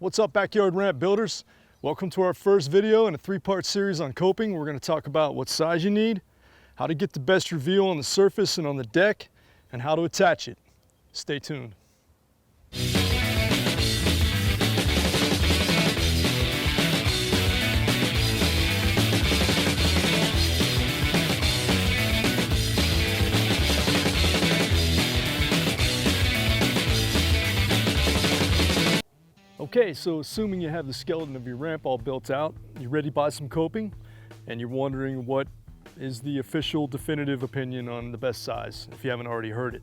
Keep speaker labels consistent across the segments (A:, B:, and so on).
A: What's up, backyard ramp builders? Welcome to our first video in a three-part series on coping. We're going to talk about what size you need, how to get the best reveal on the surface and on the deck, and how to attach it. Stay tuned. Okay, so assuming you have the skeleton of your ramp all built out, you're ready to buy some coping, and you're wondering what is the official definitive opinion on the best size, if you haven't already heard it.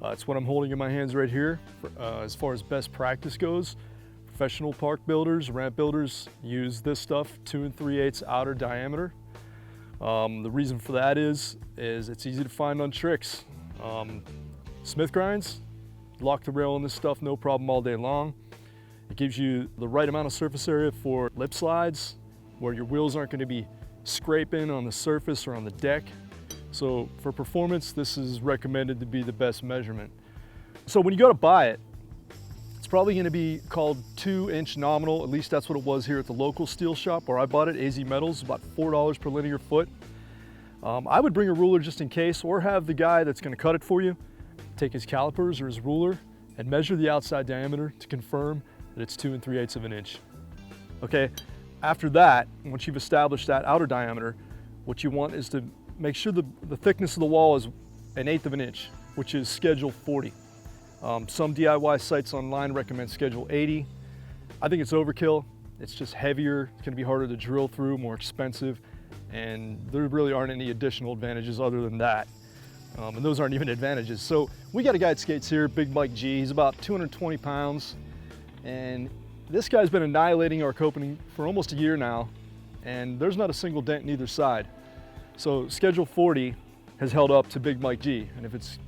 A: It's what I'm holding in my hands right here. As far as best practice goes, professional park builders, ramp builders use this stuff, 2 3/8 outer diameter. The reason for that is it's easy to find on tricks. Smith grinds, lock the rail on this stuff, no problem all day long. It gives you the right amount of surface area for lip slides, where your wheels aren't going to be scraping on the surface or on the deck. So for performance, this is recommended to be the best measurement. So when you go to buy it, it's probably going to be called 2-inch nominal. At least that's what it was here at the local steel shop where I bought it, AZ Metals, about $4 per linear foot. I would bring a ruler just in case, or have the guy that's going to cut it for you take his calipers or his ruler and measure the outside diameter to confirm that it's 2 3/8 of an inch. Okay, after that, once you've established that outer diameter, what you want is to make sure the thickness of the wall is 1/8 of an inch, which is schedule 40. Some DIY sites online recommend schedule 80. I think it's overkill. It's just heavier, it's gonna be harder to drill through, more expensive, and there really aren't any additional advantages other than that. And those aren't even advantages. So we got a guy that skates here, Big Mike G. He's about 220 pounds. And this guy's been annihilating our coping for almost a year now, and there's not a single dent in either side. So schedule 40 has held up to Big Mike G, and if it's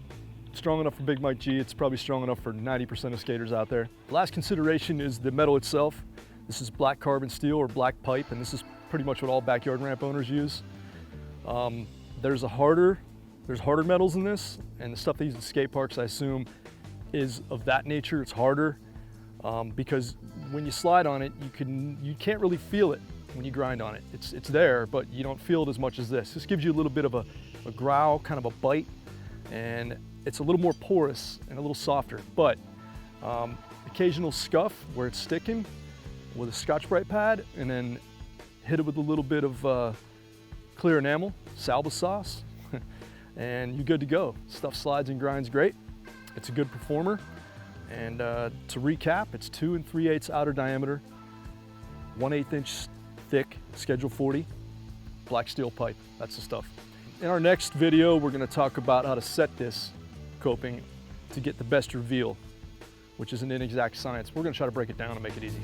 A: strong enough for Big Mike G, it's probably strong enough for 90% of skaters out there. Last consideration is the metal itself. This is black carbon steel or black pipe, and this is pretty much what all backyard ramp owners use. There's harder metals in this, and the stuff they use in skate parks, I assume, is of that nature. It's harder. Because when you slide on it, you can't really feel it when you grind on it. It's there, but you don't feel it as much as this. This gives you a little bit of a growl, kind of a bite, and it's a little more porous and a little softer. But occasional scuff where it's sticking with a Scotch-Brite pad, and then hit it with a little bit of clear enamel, Salva sauce, and you're good to go. Stuff slides and grinds great. It's a good performer. And to recap, it's 2 3/8 outer diameter, 1/8 inch thick, schedule 40, black steel pipe. That's the stuff. In our next video, we're going to talk about how to set this coping to get the best reveal, which is an inexact science. We're going to try to break it down and make it easy.